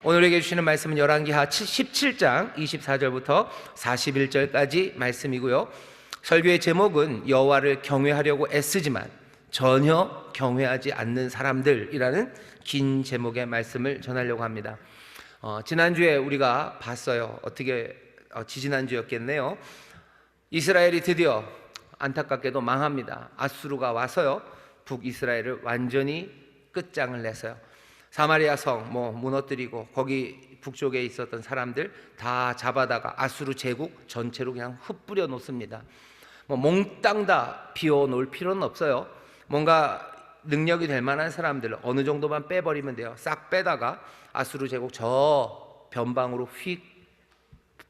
오늘에게 주시는 말씀은 열왕기하 17장 24절부터 41절까지 말씀이고요. 설교의 제목은 여호와를 경외하려고 애쓰지만 전혀 경외하지 않는 사람들이라는 긴 제목의 말씀을 전하려고 합니다. 지난주에 우리가 봤어요. 지지난주였겠네요. 이스라엘이 드디어 안타깝게도 망합니다. 아수르가 와서요, 북이스라엘을 완전히 끝장을 냈어요. 사마리아 성 무너뜨리고 거기 북쪽에 있었던 사람들 다 잡아다가 아수르 제국 전체로 그냥 흩뿌려 놓습니다. 몽땅 다 비워 놓을 필요는 없어요. 뭔가 능력이 될 만한 사람들 어느 정도만 빼버리면 돼요. 싹 빼다가 아수르 제국 저 변방으로 휙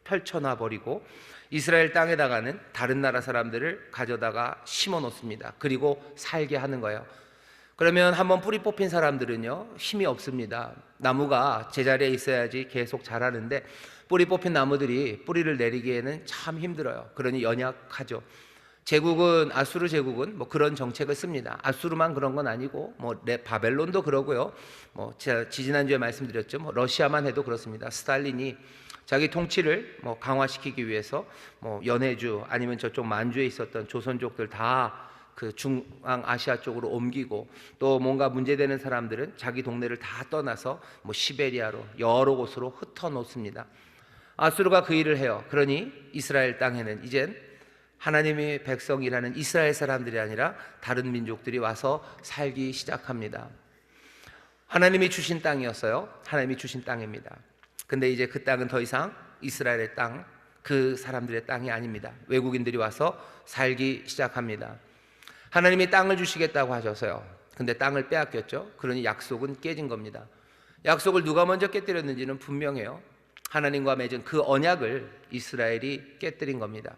펼쳐놔 버리고 이스라엘 땅에다가는 다른 나라 사람들을 가져다가 심어 놓습니다. 그리고 살게 하는 거예요. 그러면 한번 뿌리 뽑힌 사람들은요, 힘이 없습니다. 나무가 제자리에 있어야지 계속 자라는데 뿌리 뽑힌 나무들이 뿌리를 내리기에는 참 힘들어요. 그러니 연약하죠. 아수르 제국은 그런 정책을 씁니다. 아수르만 그런 건 아니고 바벨론도 그러고요. 제가 지난주에 말씀드렸죠. 러시아만 해도 그렇습니다. 스탈린이 자기 통치를 강화시키기 위해서 연해주 아니면 저쪽 만주에 있었던 조선족들 다 그 중앙아시아 쪽으로 옮기고, 또 뭔가 문제되는 사람들은 자기 동네를 다 떠나서 시베리아로 여러 곳으로 흩어놓습니다. 아수르가 그 일을 해요. 그러니 이스라엘 땅에는 이젠 하나님의 백성이라는 이스라엘 사람들이 아니라 다른 민족들이 와서 살기 시작합니다. 하나님이 주신 땅이었어요. 하나님이 주신 땅입니다. 근데 이제 그 땅은 더 이상 이스라엘의 땅, 그 사람들의 땅이 아닙니다. 외국인들이 와서 살기 시작합니다. 하나님이 땅을 주시겠다고 하셔서요, 근데 땅을 빼앗겼죠. 그러니 약속은 깨진 겁니다. 약속을 누가 먼저 깨뜨렸는지는 분명해요. 하나님과 맺은 그 언약을 이스라엘이 깨뜨린 겁니다.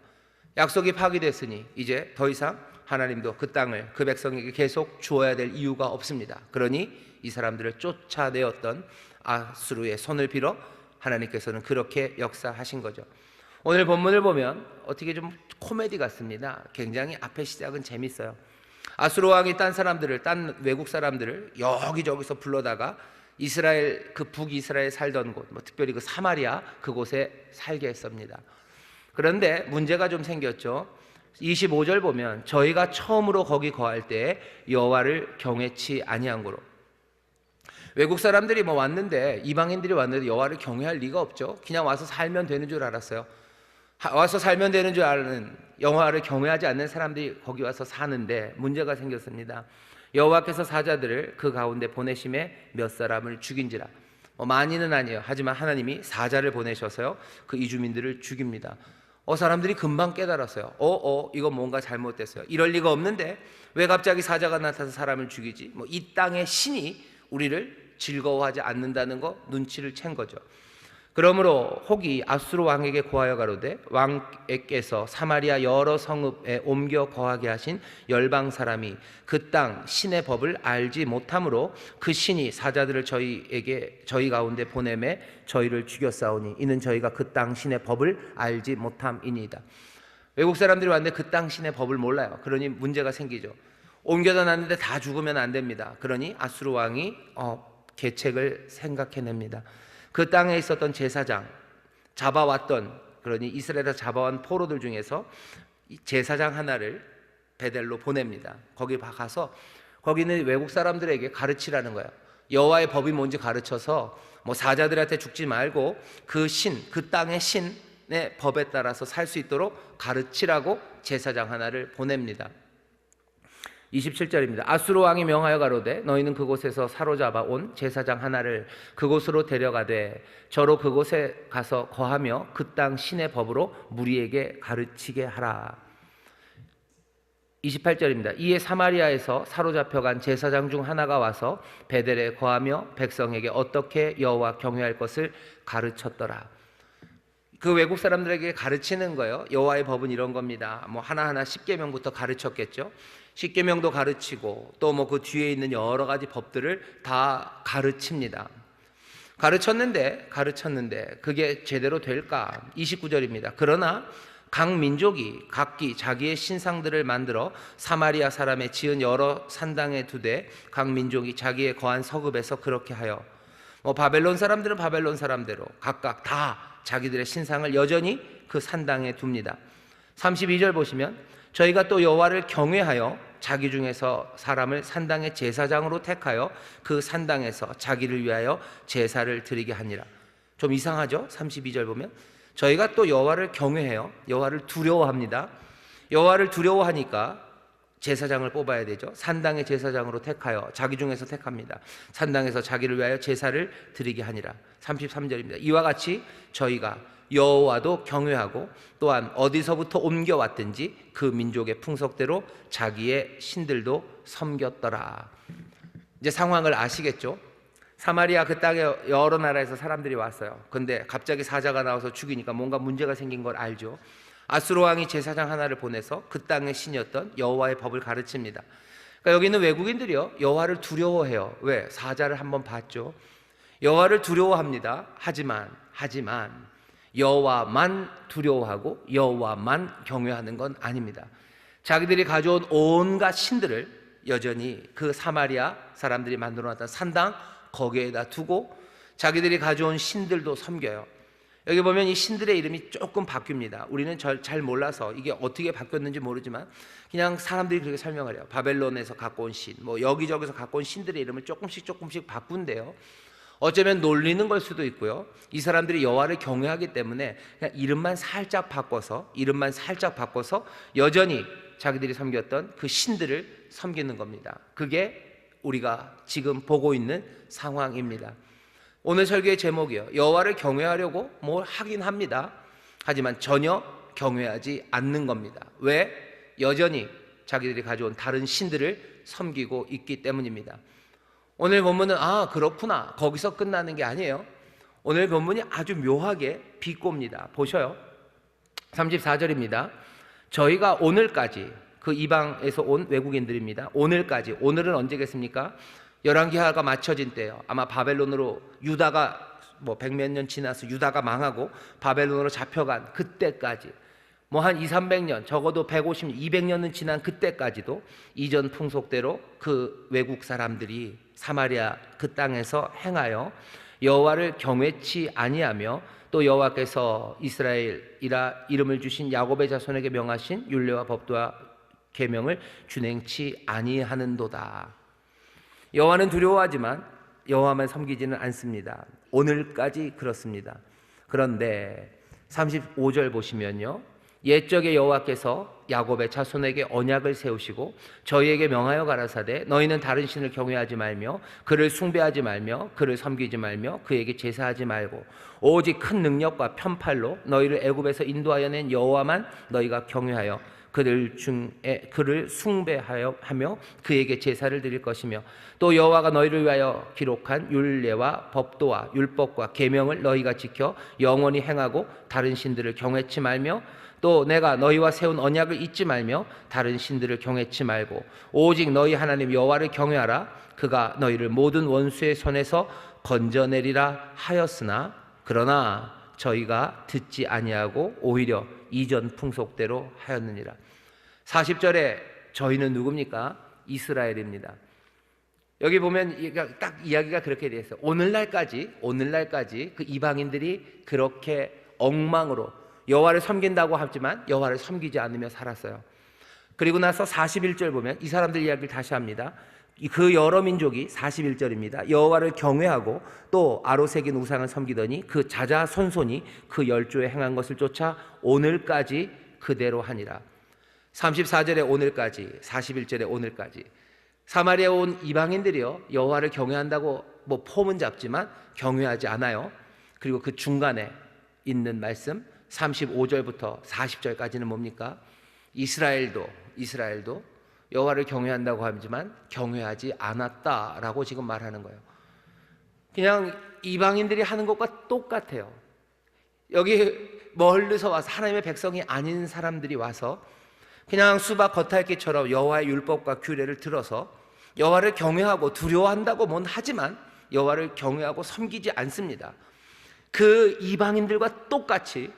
약속이 파기됐으니 이제 더 이상 하나님도 그 땅을 그 백성에게 계속 주어야 될 이유가 없습니다. 그러니 이 사람들을 쫓아내었던 아수르의 손을 빌어 하나님께서는 그렇게 역사하신 거죠. 오늘 본문을 보면 어떻게 좀 코미디 같습니다. 굉장히 앞에 시작은 재밌어요. 아수르 왕이 딴 외국 사람들을 여기저기서 불러다가 이스라엘, 그 북이스라엘 살던 곳, 특별히 그 사마리아 그곳에 살게 했습니다. 그런데 문제가 좀 생겼죠. 25절 보면 저희가 처음으로 거기 거할 때에 여호와를 경외치 아니한 거로. 외국 사람들이 왔는데, 이방인들이 왔는데 여호와를 경외할 리가 없죠. 그냥 와서 살면 되는 줄 알았어요. 와서 살면 되는 줄 아는, 여호와를 경외하지 않는 사람들이 거기 와서 사는데 문제가 생겼습니다. 여호와께서 사자들을 그 가운데 보내심에 몇 사람을 죽인지라. 많이는 아니에요. 하지만 하나님이 사자를 보내셔서요, 그 이주민들을 죽입니다. 사람들이 금방 깨달았어요. 이거 뭔가 잘못됐어요. 이럴 리가 없는데 왜 갑자기 사자가 나타나서 사람을 죽이지? 이 땅의 신이 우리를 즐거워하지 않는다는 거 눈치를 챈 거죠. 그러므로 혹이 아수르 왕에게 고하여 가로되, 왕께서 사마리아 여러 성읍에 옮겨 거하게 하신 열방 사람이 그 땅 신의 법을 알지 못함으로 그 신이 사자들을 저희 가운데 보내매 저희를 죽였사오니 이는 저희가 그 땅 신의 법을 알지 못함이니이다. 외국 사람들이 왔는데 그 땅 신의 법을 몰라요. 그러니 문제가 생기죠. 옮겨다 놨는데 다 죽으면 안 됩니다. 그러니 아수르 왕이 계책을 생각해냅니다. 그 땅에 있었던 제사장, 그러니 이스라엘에서 잡아온 포로들 중에서 제사장 하나를 베델로 보냅니다. 거기 가서 거기는 외국 사람들에게 가르치라는 거예요. 여호와의 법이 뭔지 가르쳐서 사자들한테 죽지 말고 그 땅의 신의 법에 따라서 살 수 있도록 가르치라고 제사장 하나를 보냅니다. 27절입니다. 아수르 왕이 명하여 가로되, 너희는 그곳에서 사로잡아 온 제사장 하나를 그곳으로 데려가되 저로 그곳에 가서 거하며 그 땅 신의 법으로 무리에게 가르치게 하라. 28절입니다. 이에 사마리아에서 사로잡혀간 제사장 중 하나가 와서 베델에 거하며 백성에게 어떻게 여호와 경외할 것을 가르쳤더라. 그 외국 사람들에게 가르치는 거예요. 여호와의 법은 이런 겁니다. 하나하나 10계명부터 가르쳤겠죠. 10계명도 가르치고 또 그 뒤에 있는 여러 가지 법들을 다 가르칩니다. 가르쳤는데 그게 제대로 될까? 29절입니다. 그러나 각 민족이 각기 자기의 신상들을 만들어 사마리아 사람의 지은 여러 산당에 두되 각 민족이 자기의 거한 서급에서 그렇게 하여 바벨론 사람들은 바벨론 사람대로 각각 다 자기들의 신상을 여전히 그 산당에 둡니다. 32절 보시면 저희가 또 여호와를 경외하여 자기 중에서 사람을 산당의 제사장으로 택하여 그 산당에서 자기를 위하여 제사를 드리게 하니라. 좀 이상하죠? 32절 보면 저희가 또 여호와를 경외해요. 여호와를 두려워합니다. 여호와를 두려워하니까 제사장을 뽑아야 되죠. 산당의 제사장으로 택하여 자기 중에서 택합니다. 산당에서 자기를 위하여 제사를 드리게 하니라. 33절입니다. 이와 같이 저희가 여호와도 경외하고 또한 어디서부터 옮겨왔든지 그 민족의 풍속대로 자기의 신들도 섬겼더라. 이제 상황을 아시겠죠? 사마리아 그 땅에 여러 나라에서 사람들이 왔어요. 근데 갑자기 사자가 나와서 죽이니까 뭔가 문제가 생긴 걸 알죠. 아수르 왕이 제사장 하나를 보내서 그 땅의 신이었던 여호와의 법을 가르칩니다. 그러니까 여기 있는 외국인들이요, 여호와를 두려워해요. 왜? 사자를 한번 봤죠. 여호와를 두려워합니다. 하지만 여호와만 두려워하고 여호와만 경외하는 건 아닙니다. 자기들이 가져온 온갖 신들을 여전히 그 사마리아 사람들이 만들어놨던 산당 거기에다 두고 자기들이 가져온 신들도 섬겨요. 여기 보면 이 신들의 이름이 조금 바뀝니다. 우리는 잘 몰라서 이게 어떻게 바뀌었는지 모르지만 그냥 사람들이 그렇게 설명을 해요. 바벨론에서 갖고 온 신, 여기저기서 갖고 온 신들의 이름을 조금씩 바꾼대요. 어쩌면 놀리는 걸 수도 있고요. 이 사람들이 여호와를 경외하기 때문에 그냥 이름만 살짝 바꿔서 여전히 자기들이 섬겼던 그 신들을 섬기는 겁니다. 그게 우리가 지금 보고 있는 상황입니다. 오늘 설교의 제목이요, 여호와를 경외하려고 뭘 하긴 합니다. 하지만 전혀 경외하지 않는 겁니다. 왜? 여전히 자기들이 가져온 다른 신들을 섬기고 있기 때문입니다. 오늘 본문은 그렇구나, 거기서 끝나는 게 아니에요. 오늘 본문이 아주 묘하게 비꼬입니다. 보셔요. 34절입니다. 저희가 오늘까지, 그 이방에서 온 외국인들입니다. 오늘까지, 오늘은 언제겠습니까? 열왕기하가 맞춰진 때요. 아마 바벨론으로 유다가 100몇 년 지나서 유다가 망하고 바벨론으로 잡혀간 그때까지, 한 200~300년, 적어도 150년, 200년은 지난 그때까지도 이전 풍속대로 그 외국 사람들이 사마리아 그 땅에서 행하여 여호와를 경외치 아니하며 또 여호와께서 이스라엘이라 이름을 주신 야곱의 자손에게 명하신 율례와 법도와 계명을 준행치 아니하는도다. 여호와는 두려워하지만 여호와만 섬기지는 않습니다. 오늘까지 그렇습니다. 그런데 35절 보시면요, 옛적에 여호와께서 야곱의 자손에게 언약을 세우시고 저희에게 명하여 가라사대 너희는 다른 신을 경외하지 말며 그를 숭배하지 말며 그를 섬기지 말며 그에게 제사하지 말고 오직 큰 능력과 편팔로 너희를 애굽에서 인도하여 낸 여호와만 너희가 경외하여 그를 숭배하여 하며 그에게 제사를 드릴 것이며 또 여호와가 너희를 위하여 기록한 율례와 법도와 율법과 계명을 너희가 지켜 영원히 행하고 다른 신들을 경외치 말며 또 내가 너희와 세운 언약을 잊지 말며 다른 신들을 경외치 말고 오직 너희 하나님 여호와를 경외하라. 그가 너희를 모든 원수의 손에서 건져내리라 하였으나 그러나 저희가 듣지 아니하고 오히려 이전 풍속대로 하였느니라. 40절에 저희는 누굽니까? 이스라엘입니다. 여기 보면 딱 이야기가 그렇게 되어 있어요. 오늘날까지 그 이방인들이 그렇게 엉망으로 여호와를 섬긴다고 하지만 여호와를 섬기지 않으며 살았어요. 그리고 나서 41절 보면 이 사람들 이야기를 다시 합니다. 그 여러 민족이 41절입니다. 여호와를 경외하고 또 아로새긴 우상을 섬기더니 그 자자손손이 그 열조에 행한 것을 쫓아 오늘까지 그대로 하니라. 34절에 오늘까지, 41절에 오늘까지. 사마리아에 온 이방인들이요, 여호와를 경외한다고 폼은 잡지만 경외하지 않아요. 그리고 그 중간에 있는 말씀 35절부터 40절까지는 뭡니까? 이스라엘도 여호와를 경외한다고 하지만 경외하지 않았다라고 지금 말하는 거예요. 그냥 이방인들이 하는 것과 똑같아요. 여기 멀리서 와서 하나님의 백성이 아닌 사람들이 와서 그냥 수박 겉핥기처럼 여호와의 율법과 규례를 들어서 여호와를 경외하고 두려워한다고는 하지만 여호와를 경외하고 섬기지 않습니다. 그 이방인들과 똑같이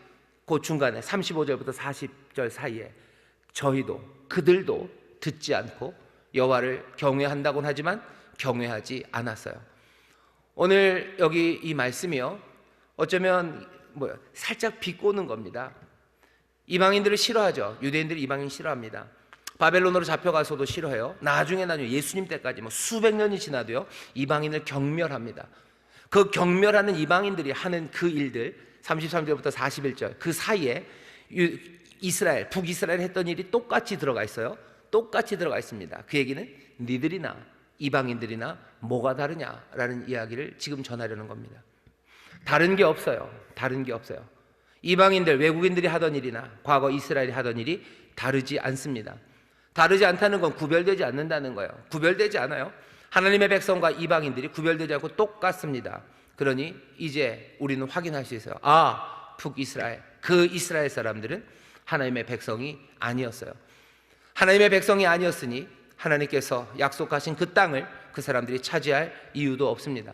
그 중간에 35절부터 40절 사이에 그들도 듣지 않고 여호와를 경외한다고는 하지만 경외하지 않았어요. 오늘 여기 이 말씀이요, 어쩌면 살짝 비꼬는 겁니다. 이방인들을 싫어하죠. 유대인들이 이방인 싫어합니다. 바벨론으로 잡혀가서도 싫어해요. 나중에 예수님 때까지 수백 년이 지나도요, 이방인을 경멸합니다. 그 경멸하는 이방인들이 하는 그 일들, 33절부터 41절 그 사이에 이스라엘, 북이스라엘 했던 일이 똑같이 들어가 있어요. 똑같이 들어가 있습니다. 그 얘기는 니들이나 이방인들이나 뭐가 다르냐라는 이야기를 지금 전하려는 겁니다. 다른 게 없어요. 다른 게 없어요. 이방인들, 외국인들이 하던 일이나 과거 이스라엘이 하던 일이 다르지 않습니다. 다르지 않다는 건 구별되지 않는다는 거예요. 구별되지 않아요. 하나님의 백성과 이방인들이 구별되지 않고 똑같습니다. 그러니 이제 우리는 확인할 수 있어요. 북이스라엘, 그 이스라엘 사람들은 하나님의 백성이 아니었어요. 하나님의 백성이 아니었으니 하나님께서 약속하신 그 땅을 그 사람들이 차지할 이유도 없습니다.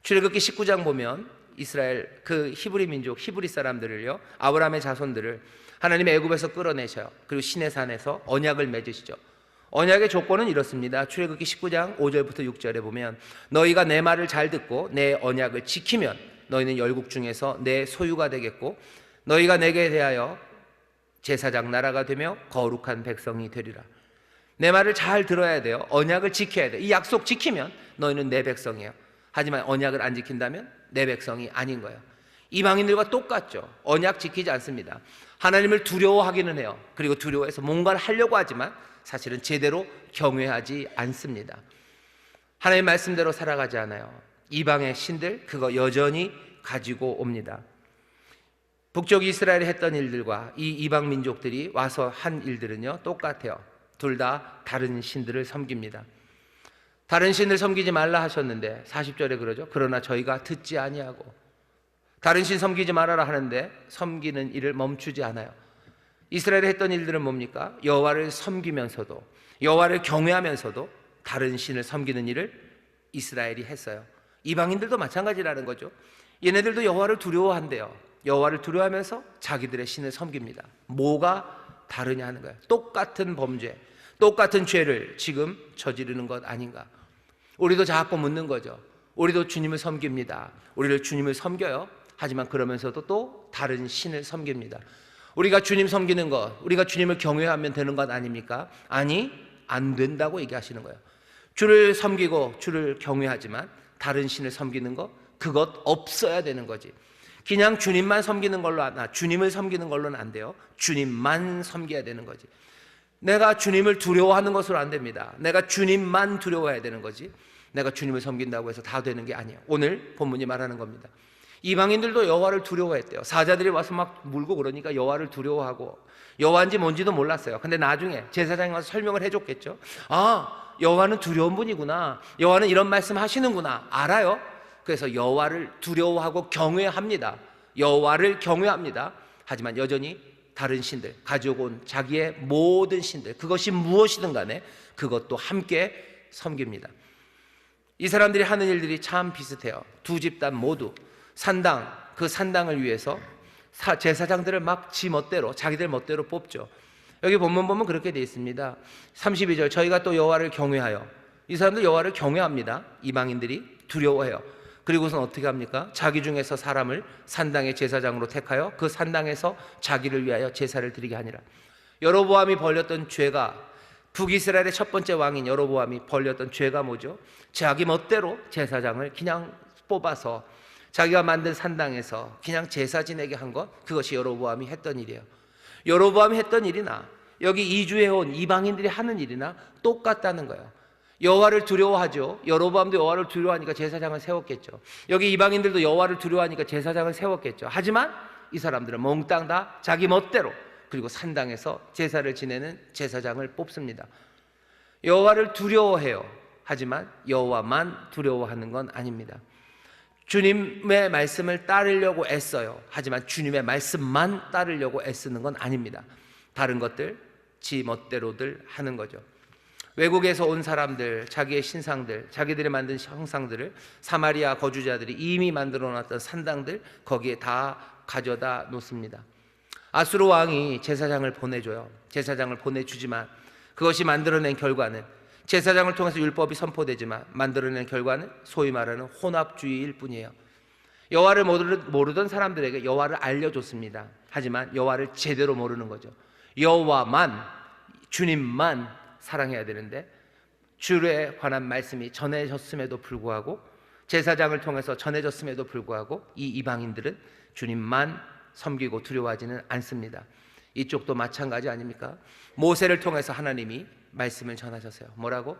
출애굽기 19장 보면 이스라엘, 그 히브리 민족, 히브리 사람들을요, 아브라함의 자손들을 하나님의 애굽에서 끌어내셔요. 그리고 시내산에서 언약을 맺으시죠. 언약의 조건은 이렇습니다. 출애굽기 19장 5절부터 6절에 보면 너희가 내 말을 잘 듣고 내 언약을 지키면 너희는 열국 중에서 내 소유가 되겠고 너희가 내게 대하여 제사장 나라가 되며 거룩한 백성이 되리라. 내 말을 잘 들어야 돼요. 언약을 지켜야 돼요. 이 약속 지키면 너희는 내 백성이에요. 하지만 언약을 안 지킨다면 내 백성이 아닌 거예요. 이방인들과 똑같죠. 언약 지키지 않습니다. 하나님을 두려워하기는 해요. 그리고 두려워해서 뭔가를 하려고 하지만 사실은 제대로 경외하지 않습니다. 하나님 말씀대로 살아가지 않아요. 이방의 신들, 그거 여전히 가지고 옵니다. 북쪽 이스라엘이 했던 일들과 이 이방 민족들이 와서 한 일들은요, 똑같아요. 둘 다 다른 신들을 섬깁니다. 다른 신을 섬기지 말라 하셨는데 40절에 그러죠. 그러나 저희가 듣지 아니하고, 다른 신 섬기지 말아라 하는데 섬기는 일을 멈추지 않아요. 이스라엘이 했던 일들은 뭡니까? 여호와를 섬기면서도, 여호와를 경외하면서도 다른 신을 섬기는 일을 이스라엘이 했어요. 이방인들도 마찬가지라는 거죠. 얘네들도 여호와를 두려워한대요. 여호와를 두려워하면서 자기들의 신을 섬깁니다. 뭐가 다르냐 하는 거예요. 똑같은 범죄, 똑같은 죄를 지금 저지르는 것 아닌가. 우리도 자꾸 묻는 거죠. 우리도 주님을 섬깁니다. 우리를 주님을 섬겨요. 하지만 그러면서도 또 다른 신을 섬깁니다. 우리가 주님 섬기는 것, 우리가 주님을 경외하면 되는 것 아닙니까? 아니, 안 된다고 얘기하시는 거예요. 주를 섬기고 주를 경외하지만 다른 신을 섬기는 것, 그것 없어야 되는 거지. 그냥 주님만 섬기는 걸로, 주님을 섬기는 걸로는 안 돼요. 주님만 섬겨야 되는 거지. 내가 주님을 두려워하는 것으로 안 됩니다. 내가 주님만 두려워해야 되는 거지, 내가 주님을 섬긴다고 해서 다 되는 게 아니에요. 오늘 본문이 말하는 겁니다. 이방인들도 여호와를 두려워했대요. 사자들이 와서 막 물고 그러니까 여호와를 두려워하고, 여호와인지 뭔지도 몰랐어요. 근데 나중에 제사장이 와서 설명을 해줬겠죠. 여호와는 두려운 분이구나, 여호와는 이런 말씀 하시는구나, 알아요. 그래서 여호와를 두려워하고 경외합니다. 여호와를 경외합니다. 하지만 여전히 다른 신들, 가지고 온 자기의 모든 신들, 그것이 무엇이든 간에 그것도 함께 섬깁니다. 이 사람들이 하는 일들이 참 비슷해요. 두 집단 모두 산당, 그 산당을 위해서 제사장들을 막 지 멋대로, 자기들 멋대로 뽑죠. 여기 본문 보면 그렇게 되어 있습니다. 32절, 저희가 또 여호와를 경외하여. 이 사람들 여호와를 경외합니다. 이방인들이 두려워해요. 그리고선 어떻게 합니까? 자기 중에서 사람을 산당의 제사장으로 택하여 그 산당에서 자기를 위하여 제사를 드리게 하니라. 여로보암이 벌렸던 죄가, 북이스라엘의 첫 번째 왕인 여로보암이 벌렸던 죄가 뭐죠? 자기 멋대로 제사장을 그냥 뽑아서 자기가 만든 산당에서 그냥 제사 지내게 한 것, 그것이 여로보암이 했던 일이에요. 여로보암이 했던 일이나 여기 이주해 온 이방인들이 하는 일이나 똑같다는 거예요. 여호와를 두려워하죠. 여로보암도 여호와를 두려워하니까 제사장을 세웠겠죠. 여기 이방인들도 여호와를 두려워하니까 제사장을 세웠겠죠. 하지만 이 사람들은 몽땅 다 자기 멋대로, 그리고 산당에서 제사를 지내는 제사장을 뽑습니다. 여호와를 두려워해요. 하지만 여호와만 두려워하는 건 아닙니다. 주님의 말씀을 따르려고 애써요. 하지만 주님의 말씀만 따르려고 애쓰는 건 아닙니다. 다른 것들, 지 멋대로들 하는 거죠. 외국에서 온 사람들, 자기의 신상들, 자기들이 만든 형상들을 사마리아 거주자들이 이미 만들어 놨던 산당들, 거기에 다 가져다 놓습니다. 아수르 왕이 제사장을 보내줘요. 제사장을 보내주지만 그것이 만들어낸 결과는 제사장을 통해서 율법이 선포되지만 만들어낸 결과는 소위 말하는 혼합주의일 뿐이에요. 여호와를 모르던 사람들에게 여호와를 알려줬습니다. 하지만 여호와를 제대로 모르는 거죠. 여호와만, 주님만 사랑해야 되는데 주에 관한 말씀이 전해졌음에도 불구하고, 제사장을 통해서 전해졌음에도 불구하고 이 이방인들은 주님만 섬기고 두려워하지는 않습니다. 이쪽도 마찬가지 아닙니까? 모세를 통해서 하나님이 말씀을 전하셨어요. 뭐라고?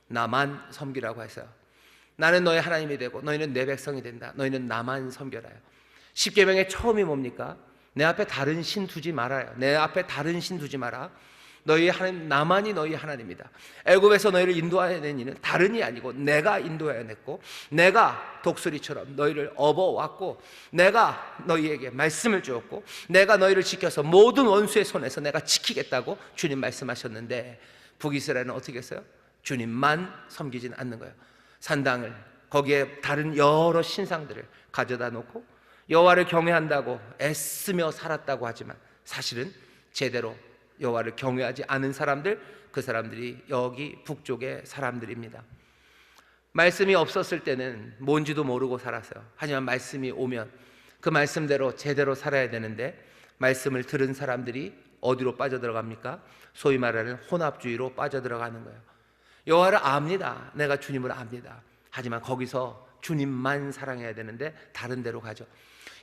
나만 섬기라고 했어요. 나는 너의 하나님이 되고 너희는 내 백성이 된다. 너희는 나만 섬겨라요. 십계명의 처음이 뭡니까? 내 앞에 다른 신 두지 말아요. 내 앞에 다른 신 두지 마라. 너희 하나님, 나만이 너희 하나님이다. 애굽에서 너희를 인도하여낸 이는 다른 이 아니고 내가 인도하여냈고, 내가 독수리처럼 너희를 업어왔고, 내가 너희에게 말씀을 주었고, 내가 너희를 지켜서 모든 원수의 손에서 내가 지키겠다고 주님 말씀하셨는데, 북이스라엘은 어떻게 했어요? 주님만 섬기진 않는 거예요. 산당을, 거기에 다른 여러 신상들을 가져다 놓고 여호와를 경외한다고 애쓰며 살았다고 하지만 사실은 제대로 여호와를 경외하지 않은 사람들, 그 사람들이 여기 북쪽의 사람들입니다. 말씀이 없었을 때는 뭔지도 모르고 살았어요. 하지만 말씀이 오면 그 말씀대로 제대로 살아야 되는데, 말씀을 들은 사람들이 어디로 빠져들어갑니까? 소위 말하는 혼합주의로 빠져들어가는 거예요. 여호와를 압니다. 내가 주님을 압니다. 하지만 거기서 주님만 사랑해야 되는데 다른 데로 가죠.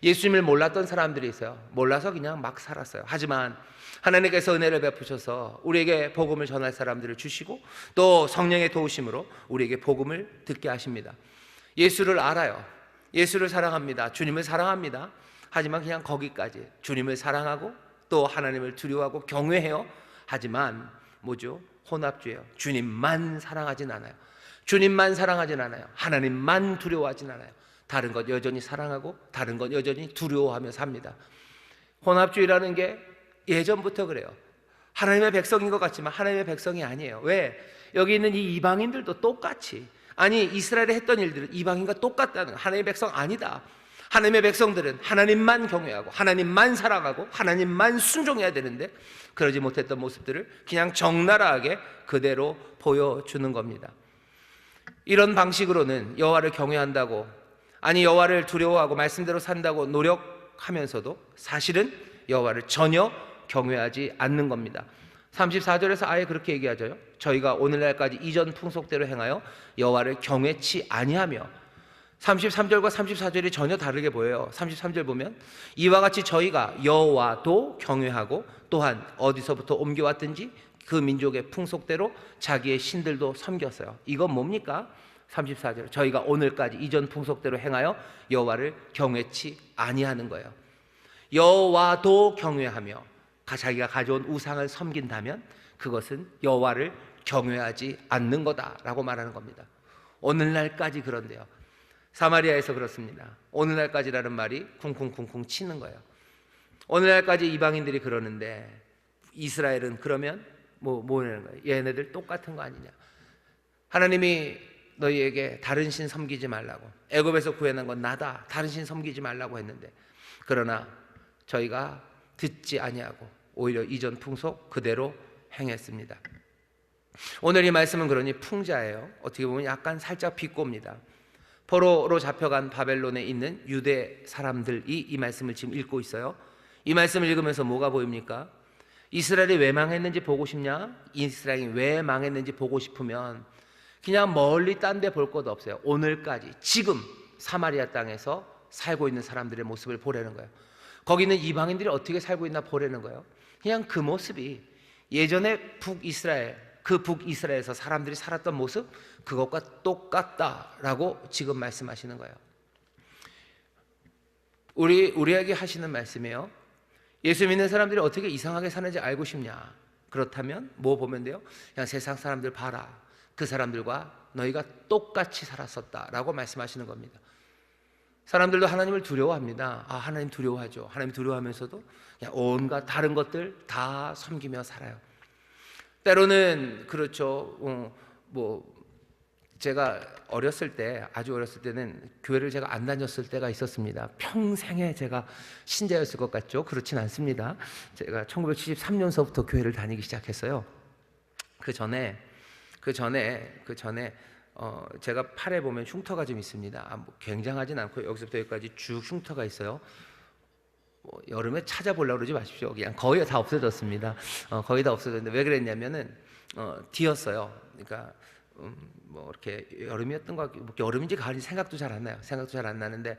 예수님을 몰랐던 사람들이 있어요. 몰라서 그냥 막 살았어요. 하지만 하나님께서 은혜를 베푸셔서 우리에게 복음을 전할 사람들을 주시고 또 성령의 도우심으로 우리에게 복음을 듣게 하십니다. 예수를 알아요. 예수를 사랑합니다. 주님을 사랑합니다. 하지만 그냥 거기까지. 주님을 사랑하고 또 하나님을 두려워하고 경외해요. 하지만 뭐죠? 혼합주의예요. 주님만 사랑하진 않아요. 주님만 사랑하진 않아요. 하나님만 두려워하진 않아요. 다른 것 여전히 사랑하고 다른 것 여전히 두려워하며 삽니다. 혼합주의라는 게 예전부터 그래요. 하나님의 백성인 것 같지만 하나님의 백성이 아니에요. 왜? 여기 있는 이 이방인들도 똑같이, 아니 이스라엘이 했던 일들은 이방인과 똑같다는 거예요. 하나님의 백성 아니다. 하나님의 백성들은 하나님만 경외하고 하나님만 사랑하고 하나님만 순종해야 되는데 그러지 못했던 모습들을 그냥 적나라하게 그대로 보여주는 겁니다. 이런 방식으로는 여호와를 경외한다고, 아니 여호와를 두려워하고 말씀대로 산다고 노력하면서도 사실은 여호와를 전혀 경외하지 않는 겁니다. 34절에서 아예 그렇게 얘기하죠. 저희가 오늘날까지 이전 풍속대로 행하여 여호와를 경외치 아니하며, 33절과 34절이 전혀 다르게 보여요. 33절 보면 이와 같이 저희가 여호와도 경외하고 또한 어디서부터 옮겨왔든지 그 민족의 풍속대로 자기의 신들도 섬겼어요. 이건 뭡니까? 34절, 저희가 오늘까지 이전 풍속대로 행하여 여호와를 경외치 아니하는 거예요. 여호와도 경외하며 자기가 가져온 우상을 섬긴다면 그것은 여호와를 경외하지 않는 거다라고 말하는 겁니다. 오늘날까지 그런데요. 사마리아에서 그렇습니다. 오늘날까지라는 말이 쿵쿵쿵쿵 치는 거예요. 오늘날까지 이방인들이 그러는데 이스라엘은 그러면 뭐라는 거예요? 얘네들 똑같은 거 아니냐? 하나님이 너희에게 다른 신 섬기지 말라고, 애굽에서 구해낸 건 나다, 다른 신 섬기지 말라고 했는데, 그러나 저희가 듣지 아니하고 오히려 이전 풍속 그대로 행했습니다. 오늘 이 말씀은 그러니 풍자예요. 어떻게 보면 약간 살짝 비꼬입니다. 포로로 잡혀간 바벨론에 있는 유대 사람들이 이 말씀을 지금 읽고 있어요. 이 말씀을 읽으면서 뭐가 보입니까? 이스라엘이 왜 망했는지 보고 싶냐? 이스라엘이 왜 망했는지 보고 싶으면 그냥 멀리 딴 데 볼 것도 없어요. 오늘까지 지금 사마리아 땅에서 살고 있는 사람들의 모습을 보라는 거예요. 거기 있는 이방인들이 어떻게 살고 있나 보라는 거예요. 그냥 그 모습이 예전에 북이스라엘, 그 북이스라엘에서 사람들이 살았던 모습, 그것과 똑같다라고 지금 말씀하시는 거예요. 우리에게 하시는 말씀이에요. 예수 믿는 사람들이 어떻게 이상하게 사는지 알고 싶냐? 그렇다면 뭐 보면 돼요? 그냥 세상 사람들 봐라. 그 사람들과 너희가 똑같이 살았었다라고 말씀하시는 겁니다. 사람들도 하나님을 두려워합니다. 하나님 두려워하죠. 하나님 두려워하면서도 그냥 온갖 다른 것들 다 섬기며 살아요. 때로는 그렇죠. 제가 어렸을 때, 아주 어렸을 때는 교회를 제가 안 다녔을 때가 있었습니다. 평생에 제가 신자였을 것 같죠? 그렇진 않습니다. 제가 1973년서부터 교회를 다니기 시작했어요. 그 전에 그 전에 제가 팔에 보면 흉터가 좀 있습니다. 뭐 굉장하진 않고 여기서부터 여기까지 쭉 흉터가 있어요. 뭐 여름에 찾아보려고 그러지 마십시오. 그냥 거의 다 없어졌습니다. 거의 다 없어졌는데 왜 그랬냐면은 뒤었어요. 그러니까 뭐 이렇게 여름이었던 것 같고 뭐 여름인지 가을인지 생각도 잘 안 나요. 생각도 잘 안 나는데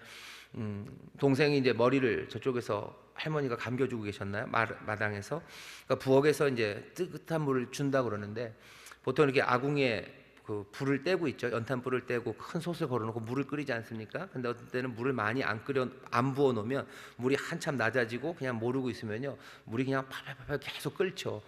동생이 이제 머리를 저쪽에서 할머니가 감겨주고 계셨나요? 마당에서. 그러니까 부엌에서 이제 뜨뜻한 물을 준다 그러는데 보통 이렇게 아궁이에 그 불을 떼고 있죠. 연탄 불을 떼고 큰 솥을 걸어놓고 물을 끓이지 않습니까? 근데 어떤 때는 물을 많이 안 부어 놓으면 물이 한참 낮아지고 그냥 모르고 있으면요 물이 그냥 팔팔팔 계속 끓죠.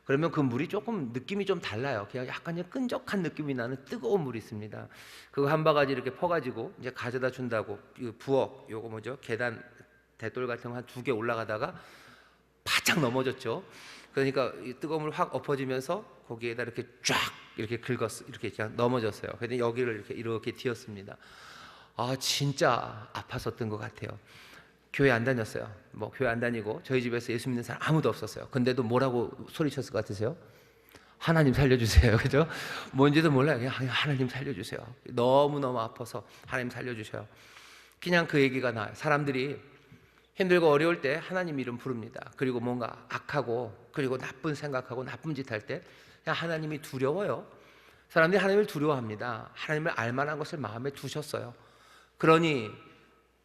그러면 그 물이 조금 느낌이 좀 달라요. 그냥 약간 끈적한 느낌이 나는 뜨거운 물이 있습니다. 그거 한 바가지 이렇게 퍼가지고 이제 가져다 준다고 부엌 요거 뭐죠? 계단 대돌 같은 거 한 2개 올라가다가 바짝 넘어졌죠. 그러니까 이 뜨거운 물 확 엎어지면서 거기에다 이렇게 쫙 이렇게 긁었어. 이렇게 그냥 넘어졌어요. 그래서 여기를 이렇게 뒤었습니다. 아 진짜 아팠었던 것 같아요. 교회 안 다녔어요. 뭐 교회 안 다니고 저희 집에서 예수 믿는 사람 아무도 없었어요. 근데도 뭐라고 소리쳤을 것 같으세요? 하나님 살려주세요. 그죠? 뭔지도 몰라요. 그냥 하나님 살려주세요. 너무너무 아파서 하나님 살려주셔요. 그냥 그 얘기가 나요. 사람들이 힘들고 어려울 때 하나님 이름 부릅니다. 그리고 뭔가 악하고 그리고 나쁜 생각하고 나쁜 짓 할 때 그냥 하나님이 두려워요. 사람들이 하나님을 두려워합니다. 하나님을 알만한 것을 마음에 두셨어요. 그러니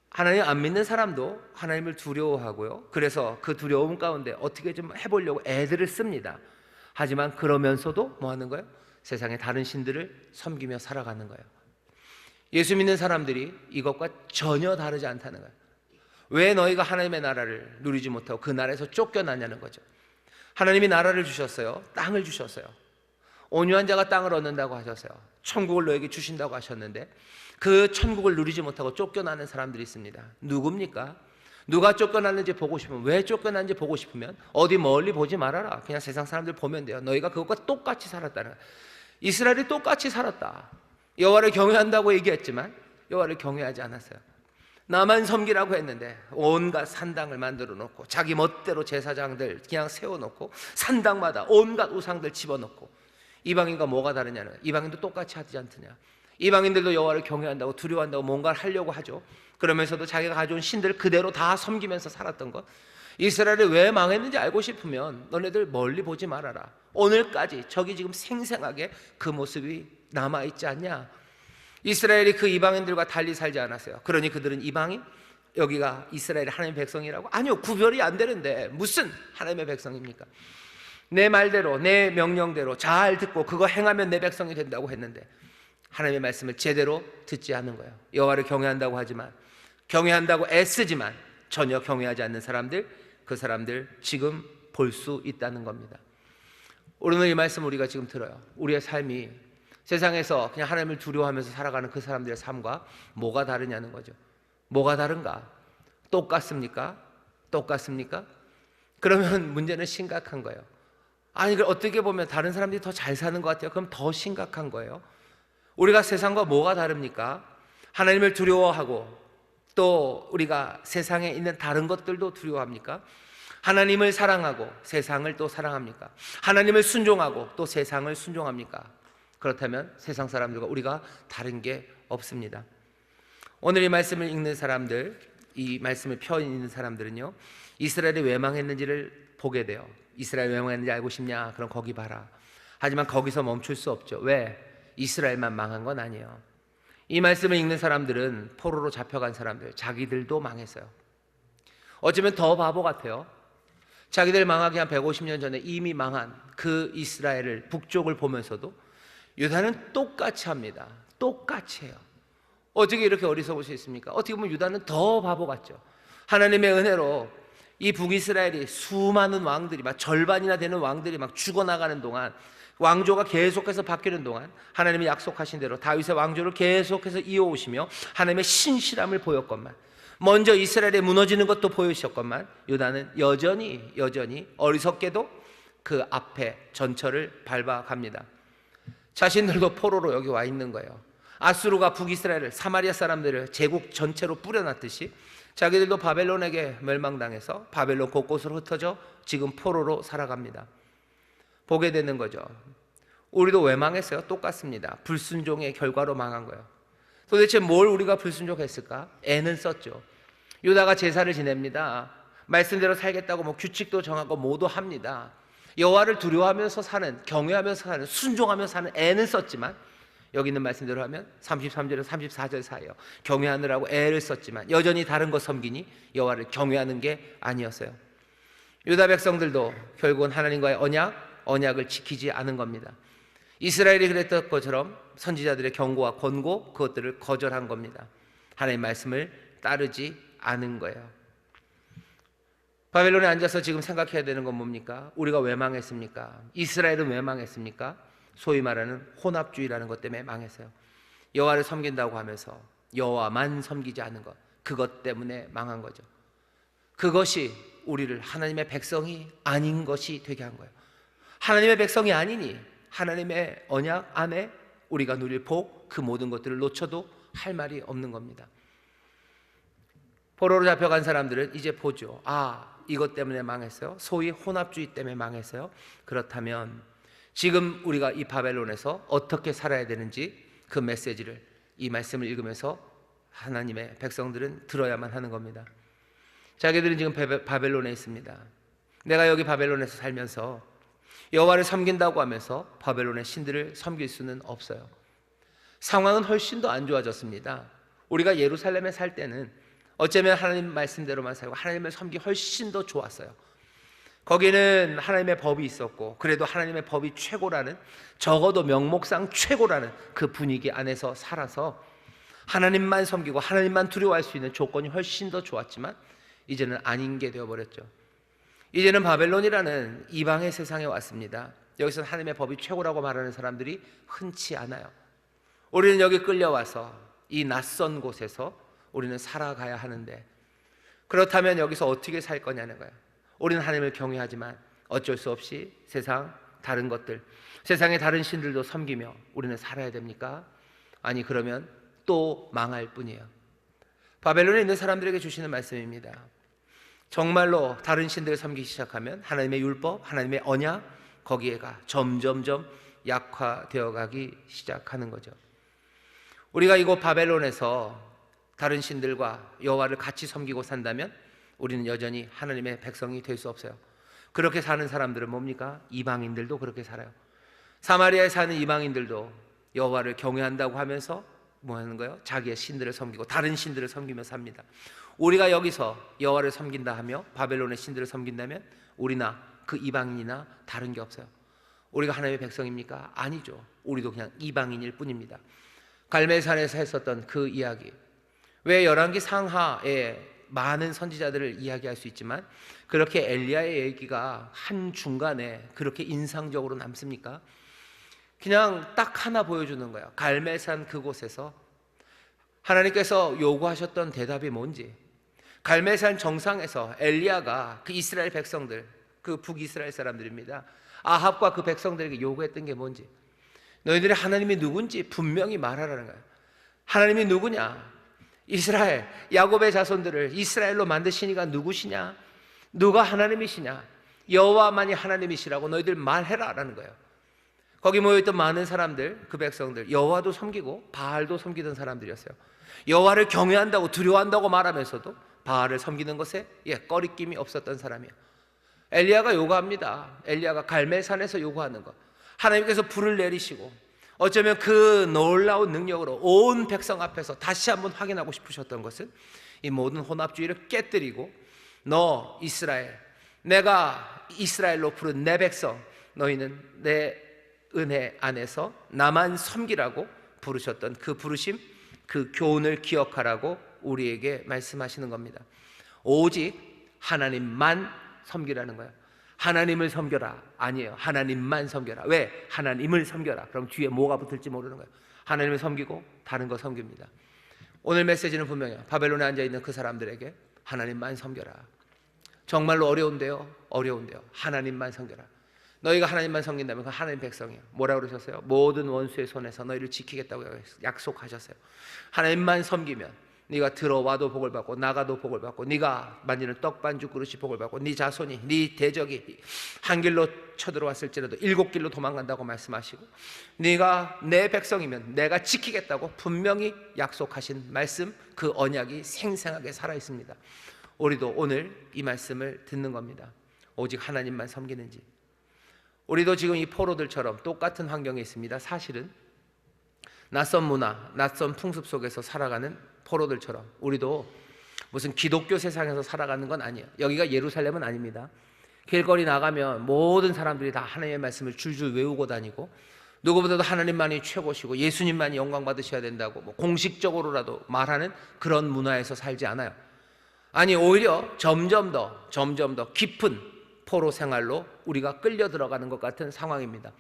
하나님 안 믿는 사람도 하나님을 두려워하고요. 그래서 그 두려움 가운데 어떻게 좀 해보려고 애들을 씁니다. 하지만 그러면서도 뭐 하는 거예요? 세상의 다른 신들을 섬기며 살아가는 거예요. 예수 믿는 사람들이 이것과 전혀 다르지 않다는 거예요. 왜 너희가 하나님의 나라를 누리지 못하고 그 나라에서 쫓겨나냐는 거죠. 하나님이 나라를 주셨어요. 땅을 주셨어요. 온유한 자가 땅을 얻는다고 하셨어요. 천국을 너에게 주신다고 하셨는데 그 천국을 누리지 못하고 쫓겨나는 사람들이 있습니다. 누굽니까? 누가 쫓겨났는지 보고 싶으면, 왜 쫓겨났는지 보고 싶으면 어디 멀리 보지 말아라. 그냥 세상 사람들 보면 돼요. 너희가 그것과 똑같이 살았다는 거예요. 이스라엘이 똑같이 살았다. 여호와를 경외한다고 얘기했지만 여호와를 경외하지 않았어요. 나만 섬기라고 했는데 온갖 산당을 만들어 놓고 자기 멋대로 제사장들 그냥 세워놓고 산당마다 온갖 우상들 집어넣고 이방인과 뭐가 다르냐는 거예요. 이방인도 똑같이 하지 않느냐. 이방인들도 여호와를 경외한다고 두려워한다고 뭔가를 하려고 하죠. 그러면서도 자기가 가져온 신들을 그대로 다 섬기면서 살았던 것. 이스라엘이 왜 망했는지 알고 싶으면 너네들 멀리 보지 말아라. 오늘까지 저기 지금 생생하게 그 모습이 남아있지 않냐. 이스라엘이 그 이방인들과 달리 살지 않았어요. 그러니 그들은 이방인? 여기가 이스라엘의 하나님의 백성이라고? 아니요, 구별이 안 되는데 무슨 하나님의 백성입니까? 내 말대로 내 명령대로 잘 듣고 그거 행하면 내 백성이 된다고 했는데 하나님의 말씀을 제대로 듣지 않는 거예요. 여호와를 경외한다고 하지만, 경외한다고 애쓰지만 전혀 경외하지 않는 사람들, 그 사람들 지금 볼 수 있다는 겁니다. 오늘 이 말씀을 우리가 지금 들어요. 우리의 삶이 세상에서 그냥 하나님을 두려워하면서 살아가는 그 사람들의 삶과 뭐가 다르냐는 거죠. 뭐가 다른가? 똑같습니까? 똑같습니까? 그러면 문제는 심각한 거예요. 아니, 어떻게 보면 다른 사람들이 더 잘 사는 것 같아요. 그럼 더 심각한 거예요. 우리가 세상과 뭐가 다릅니까? 하나님을 두려워하고 또 우리가 세상에 있는 다른 것들도 두려워합니까? 하나님을 사랑하고 세상을 또 사랑합니까? 하나님을 순종하고 또 세상을 순종합니까? 그렇다면 세상 사람들과 우리가 다른 게 없습니다. 오늘 이 말씀을 읽는 사람들, 이 말씀을 펴 있는 사람들은요, 이스라엘이 왜 망했는지를 보게 돼요. 이스라엘이 왜 망했는지 알고 싶냐? 그럼 거기 봐라. 하지만 거기서 멈출 수 없죠. 왜? 이스라엘만 망한 건 아니에요. 이 말씀을 읽는 사람들은 포로로 잡혀간 사람들, 자기들도 망했어요. 어쩌면 더 바보 같아요. 자기들 망하기 한 150년 전에 이미 망한 그 이스라엘을, 북쪽을 보면서도 유다는 똑같이 합니다. 똑같이 해요. 어떻게 이렇게 어리석을 수 있습니까? 어떻게 보면 유다는 더 바보 같죠. 하나님의 은혜로 이 북이스라엘이 수많은 왕들이, 막 절반이나 되는 왕들이 막 죽어나가는 동안, 왕조가 계속해서 바뀌는 동안 하나님이 약속하신 대로 다윗의 왕조를 계속해서 이어오시며 하나님의 신실함을 보였건만, 먼저 이스라엘이 무너지는 것도 보여주셨건만, 유다는 여전히 어리석게도 그 앞에 전철을 밟아갑니다. 자신들도 포로로 여기 와 있는 거예요. 아수르가 북이스라엘을, 사마리아 사람들을 제국 전체로 뿌려놨듯이 자기들도 바벨론에게 멸망당해서 바벨론 곳곳으로 흩어져 지금 포로로 살아갑니다. 보게 되는 거죠. 우리도 왜 망했어요? 똑같습니다. 불순종의 결과로 망한 거예요. 도대체 뭘 우리가 불순종했을까? 애는 썼죠. 유다가 제사를 지냅니다. 말씀대로 살겠다고 뭐 규칙도 정하고 뭐도 합니다. 여호와를 두려워하면서 사는, 경외하면서 사는, 순종하면서 사는 애는 썼지만, 여기 있는 말씀대로 하면 33절에서 34절 사이에요. 경외하느라고 애를 썼지만 여전히 다른 거 섬기니 여호와를 경외하는 게 아니었어요. 유다 백성들도 결국은 하나님과의 언약을 지키지 않은 겁니다. 이스라엘이 그랬던 것처럼 선지자들의 경고와 권고, 그것들을 거절한 겁니다. 하나님의 말씀을 따르지 않은 거예요. 바벨론에 앉아서 지금 생각해야 되는 건 뭡니까? 우리가 왜 망했습니까? 이스라엘은 왜 망했습니까? 소위 말하는 혼합주의라는 것 때문에 망했어요. 여호와를 섬긴다고 하면서 여호와만 섬기지 않은 것, 그것 때문에 망한 거죠. 그것이 우리를 하나님의 백성이 아닌 것이 되게 한 거예요. 하나님의 백성이 아니니 하나님의 언약 안에 우리가 누릴 복, 그 모든 것들을 놓쳐도 할 말이 없는 겁니다. 포로로 잡혀간 사람들은 이제 보죠. 이것 때문에 망했어요. 소위 혼합주의 때문에 망했어요. 그렇다면 지금 우리가 이 바벨론에서 어떻게 살아야 되는지 그 메시지를, 이 말씀을 읽으면서 하나님의 백성들은 들어야만 하는 겁니다. 자기들은 지금 바벨론에 있습니다. 내가 여기 바벨론에서 살면서 여호와를 섬긴다고 하면서 바벨론의 신들을 섬길 수는 없어요. 상황은 훨씬 더 안 좋아졌습니다. 우리가 예루살렘에 살 때는 어쩌면 하나님 말씀대로만 살고 하나님을 섬기 훨씬 더 좋았어요. 거기는 하나님의 법이 있었고, 그래도 하나님의 법이 최고라는, 적어도 명목상 최고라는 그 분위기 안에서 살아서 하나님만 섬기고 하나님만 두려워할 수 있는 조건이 훨씬 더 좋았지만 이제는 아닌 게 되어버렸죠. 이제는 바벨론이라는 이방의 세상에 왔습니다. 여기서는 하나님의 법이 최고라고 말하는 사람들이 흔치 않아요. 우리는 여기 끌려와서 이 낯선 곳에서 우리는 살아가야 하는데, 그렇다면 여기서 어떻게 살 거냐는 거예요. 우리는 하나님을 경외하지만 어쩔 수 없이 세상 다른 것들, 세상의 다른 신들도 섬기며 우리는 살아야 됩니까? 아니, 그러면 또 망할 뿐이에요. 바벨론에 있는 사람들에게 주시는 말씀입니다. 정말로 다른 신들을 섬기기 시작하면 하나님의 율법, 하나님의 언약, 거기에가 점점점 약화되어 가기 시작하는 거죠. 우리가 이곳 바벨론에서 다른 신들과 여호와를 같이 섬기고 산다면 우리는 여전히 하나님의 백성이 될 수 없어요. 그렇게 사는 사람들은 뭡니까? 이방인들도 그렇게 살아요. 사마리아에 사는 이방인들도 여호와를 경외한다고 하면서 뭐 하는 거예요? 자기의 신들을 섬기고 다른 신들을 섬기며 삽니다. 우리가 여기서 여호와를 섬긴다 하며 바벨론의 신들을 섬긴다면 우리나 그 이방인이나 다른 게 없어요. 우리가 하나님의 백성입니까? 아니죠. 우리도 그냥 이방인일 뿐입니다. 갈멜산에서 했었던 그 이야기, 왜 열왕기 상하에 많은 선지자들을 이야기할 수 있지만 그렇게 엘리야의 얘기가 한중간에 그렇게 인상적으로 남습니까? 그냥 딱 하나 보여주는 거예요. 갈멜산 그곳에서 하나님께서 요구하셨던 대답이 뭔지, 갈멜산 정상에서 엘리야가 그 이스라엘 백성들, 그 북이스라엘 사람들입니다, 아합과 그 백성들에게 요구했던 게 뭔지, 너희들이 하나님이 누군지 분명히 말하라는 거예요. 하나님이 누구냐? 이스라엘, 야곱의 자손들을 이스라엘로 만드신 이가 누구시냐? 누가 하나님이시냐? 여호와만이 하나님이시라고 너희들 말해라라는 거예요. 거기 모여있던 많은 사람들, 그 백성들, 여호와도 섬기고 바알도 섬기던 사람들이었어요. 여호와를 경외한다고 두려워한다고 말하면서도 바알을 섬기는 것에 꺼리낌이 없었던 사람이에요. 엘리야가 요구합니다. 엘리야가 갈멜산에서 요구하는 것, 하나님께서 불을 내리시고 어쩌면 그 놀라운 능력으로 온 백성 앞에서 다시 한번 확인하고 싶으셨던 것은 이 모든 혼합주의를 깨뜨리고, 너 이스라엘, 내가 이스라엘로 부른 내 백성, 너희는 내 은혜 안에서 나만 섬기라고 부르셨던 그 부르심, 그 교훈을 기억하라고 우리에게 말씀하시는 겁니다. 오직 하나님만 섬기라는 거예요. 하나님을 섬겨라 아니에요. 하나님만 섬겨라. 왜? 하나님을 섬겨라. 그럼 뒤에 뭐가 붙을지 모르는 거예요. 하나님을 섬기고 다른 거 섬깁니다. 오늘 메시지는 분명해요. 바벨론에 앉아있는 그 사람들에게 하나님만 섬겨라. 정말로 어려운데요. 어려운데요. 하나님만 섬겨라. 너희가 하나님만 섬긴다면 그 하나님 백성이에요. 뭐라고 그러셨어요? 모든 원수의 손에서 너희를 지키겠다고 약속하셨어요. 하나님만 섬기면 네가 들어와도 복을 받고 나가도 복을 받고 네가 만지는 떡반죽 그릇이 복을 받고 네 자손이 네 대적이 한 길로 쳐들어왔을지라도 7길로 도망간다고 말씀하시고, 네가 내 백성이면 내가 지키겠다고 분명히 약속하신 말씀, 그 언약이 생생하게 살아있습니다. 우리도 오늘 이 말씀을 듣는 겁니다. 오직 하나님만 섬기는지. 우리도 지금 이 포로들처럼 똑같은 환경에 있습니다. 사실은 낯선 문화, 낯선 풍습 속에서 살아가는 포로들처럼 우리도 무슨 기독교 세상에서 살아가는 건 아니에요. 여기가 예루살렘은 아닙니다. 길거리 나가면 모든 사람들이 다 하나님의 말씀을 줄줄 외우고 다니고, 누구보다도 하나님만이 최고시고 예수님만이 영광 받으셔야 된다고 공식적으로라도 말하는 그런 문화에서 살지 않아요. 아니, 오히려 점점 더 깊은 포로 생활로 우리가 끌려 들어가는 것 같은 상황입니다.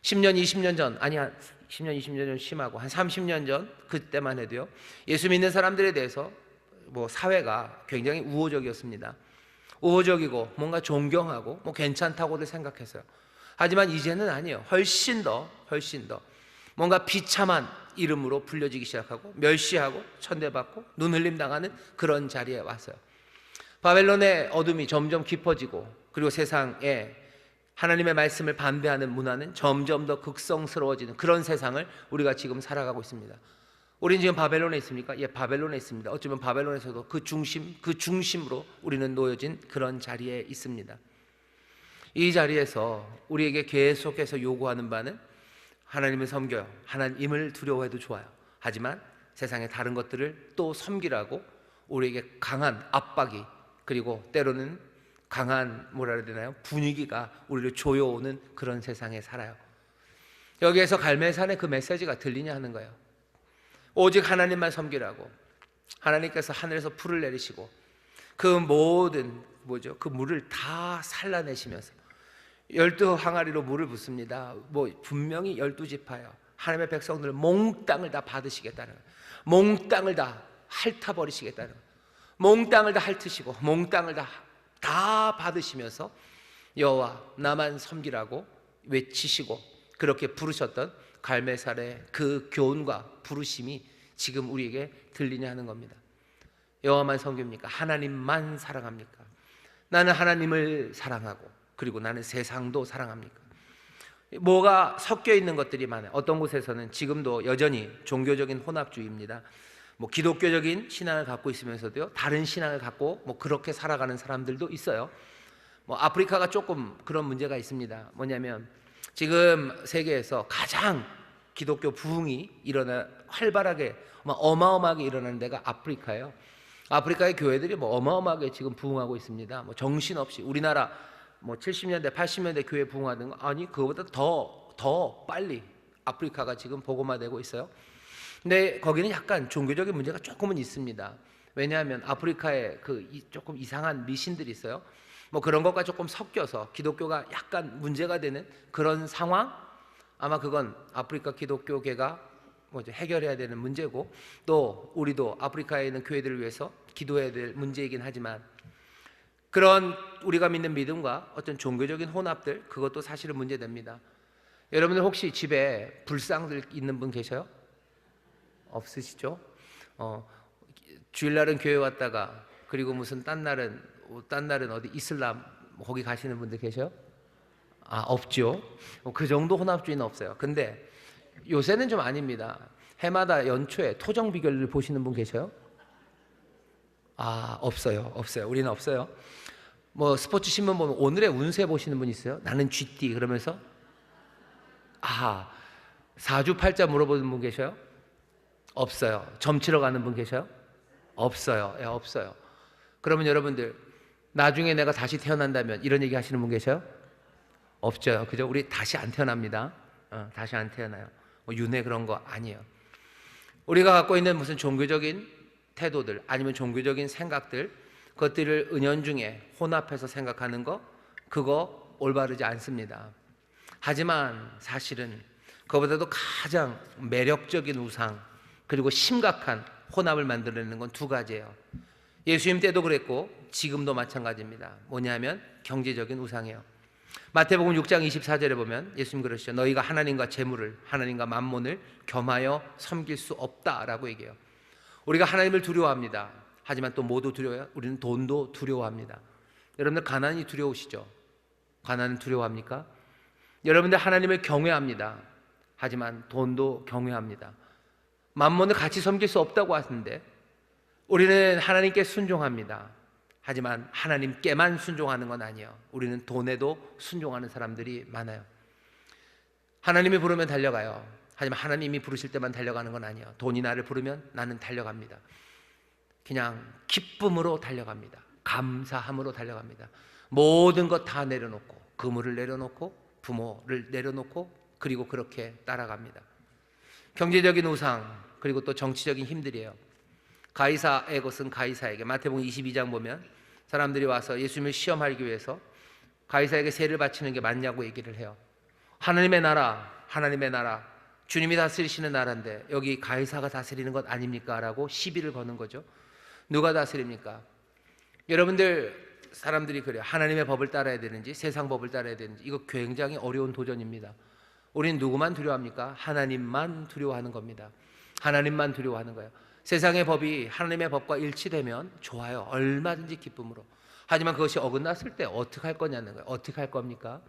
10년, 20년 전, 아니야 10년, 20년 전 심하고 한 30년 전 그때만 해도요, 예수 믿는 사람들에 대해서 사회가 굉장히 우호적이었습니다. 우호적이고 뭔가 존경하고 괜찮다고들 생각했어요. 하지만 이제는 아니에요. 훨씬 더 뭔가 비참한 이름으로 불려지기 시작하고 멸시하고 천대받고 눈흘림 당하는 그런 자리에 왔어요. 바벨론의 어둠이 점점 깊어지고, 그리고 세상에 하나님의 말씀을 반대하는 문화는 점점 더 극성스러워지는 그런 세상을 우리가 지금 살아가고 있습니다. 우리는 지금 바벨론에 있습니까? 예, 바벨론에 있습니다. 어쩌면 바벨론에서도 그 중심으로 우리는 놓여진 그런 자리에 있습니다. 이 자리에서 우리에게 계속해서 요구하는 바는 하나님을 섬겨요. 하나님을 두려워해도 좋아요. 하지만 세상의 다른 것들을 또 섬기라고 우리에게 강한 압박이, 그리고 때로는 강한 분위기가 우리를 조여오는 그런 세상에 살아요. 여기에서 갈멜산의 그 메시지가 들리냐 하는 거예요. 오직 하나님만 섬기라고. 하나님께서 하늘에서 풀을 내리시고 그 모든 그 물을 다 살라내시면서 12항아리로 물을 붓습니다. 분명히 12지파예요. 하나님의 백성들 몽땅을 다 받으시겠다는 거예요. 몽땅을 다 핥아버리시겠다는 거예요. 몽땅을 다 핥으시고 몽땅을 다 받으시면서 여호와 나만 섬기라고 외치시고 그렇게 부르셨던 갈멜산의 그 교훈과 부르심이 지금 우리에게 들리냐 하는 겁니다. 여호와만 섬깁니까? 하나님만 사랑합니까? 나는 하나님을 사랑하고 그리고 나는 세상도 사랑합니까? 뭐가 섞여 있는 것들이 많아요. 어떤 곳에서는 지금도 여전히 종교적인 혼합주의입니다. 기독교적인 신앙을 갖고 있으면서도요, 다른 신앙을 갖고 그렇게 살아가는 사람들도 있어요. 아프리카가 조금 그런 문제가 있습니다. 뭐냐면 지금 세계에서 가장 기독교 부흥이 활발하게 어마어마하게 일어나는 데가 아프리카예요. 아프리카의 교회들이 어마어마하게 지금 부흥하고 있습니다. 정신없이 우리나라 70년대 80년대 교회 부흥하는 거, 아니 그거보다 더 빨리 아프리카가 지금 복음화되고 있어요. 근데 거기는 약간 종교적인 문제가 조금은 있습니다. 왜냐하면 아프리카에 조금 이상한 미신들이 있어요. 그런 것과 조금 섞여서 기독교가 약간 문제가 되는 그런 상황. 아마 그건 아프리카 기독교계가 해결해야 되는 문제고, 또 우리도 아프리카에 있는 교회들을 위해서 기도해야 될 문제이긴 하지만, 그런 우리가 믿는 믿음과 어떤 종교적인 혼합들, 그것도 사실은 문제됩니다. 여러분들 혹시 집에 불상들 있는 분 계셔요? 없으시죠? 주일날은 교회 왔다가 그리고 무슨 딴 날은 어디 이슬람 거기 가시는 분들 계셔요? 없죠. 그 정도 혼합주의는 없어요. 근데 요새는 좀 아닙니다. 해마다 연초에 토정 비결을 보시는 분 계셔요? 없어요. 우리는 없어요. 스포츠 신문 보면 오늘의 운세 보시는 분 있어요? 나는 쥐띠 그러면서 사주팔자 물어보는 분 계셔요? 없어요. 점치러 가는 분 계셔요? 없어요. 없어요. 그러면 여러분들 나중에 내가 다시 태어난다면 이런 얘기 하시는 분 계셔요? 없죠. 그죠? 우리 다시 안 태어납니다. 다시 안 태어나요. 윤회 그런 거 아니에요. 우리가 갖고 있는 무슨 종교적인 태도들 아니면 종교적인 생각들, 그것들을 은연중에 혼합해서 생각하는 거, 그거 올바르지 않습니다. 하지만 사실은 그보다도 가장 매력적인 우상, 그리고 심각한 혼합을 만들어내는 건 두 가지예요. 예수님 때도 그랬고 지금도 마찬가지입니다. 뭐냐면 경제적인 우상이에요. 마태복음 6장 24절에 보면 예수님 그러시죠. 너희가 하나님과 재물을, 하나님과 만몬을 겸하여 섬길 수 없다라고 얘기해요. 우리가 하나님을 두려워합니다. 하지만 또 모두 두려워요. 우리는 돈도 두려워합니다. 여러분들 가난이 두려우시죠? 가난은 두려워합니까? 여러분들 하나님을 경외합니다. 하지만 돈도 경외합니다. 만몬을 같이 섬길 수 없다고 하는데 우리는 하나님께 순종합니다. 하지만 하나님께만 순종하는 건 아니에요. 우리는 돈에도 순종하는 사람들이 많아요. 하나님이 부르면 달려가요. 하지만 하나님이 부르실 때만 달려가는 건 아니에요. 돈이 나를 부르면 나는 달려갑니다. 그냥 기쁨으로 달려갑니다. 감사함으로 달려갑니다. 모든 것 다 내려놓고, 그물을 내려놓고, 부모를 내려놓고, 그리고 그렇게 따라갑니다. 경제적인 우상, 그리고 또 정치적인 힘들이에요. 가이사의 것은 가이사에게. 마태복음 22장 보면 사람들이 와서 예수님을 시험하기 위해서 가이사에게 세를 바치는 게 맞냐고 얘기를 해요. 하나님의 나라, 하나님의 나라, 주님이 다스리시는 나라인데 여기 가이사가 다스리는 것 아닙니까? 라고 시비를 거는 거죠. 누가 다스립니까? 여러분들, 사람들이 그래요. 하나님의 법을 따라야 되는지 세상 법을 따라야 되는지. 이거 굉장히 어려운 도전입니다. 우리는 누구만 두려워합니까? 하나님만 두려워하는 겁니다. 하나님만 두려워하는 거예요. 세상의 법이 하나님의 법과 일치되면 좋아요. 얼마든지 기쁨으로. 하지만 그것이 어긋났을 때 어떻게 할 거냐는 거예요. 어떻게 할 겁니까?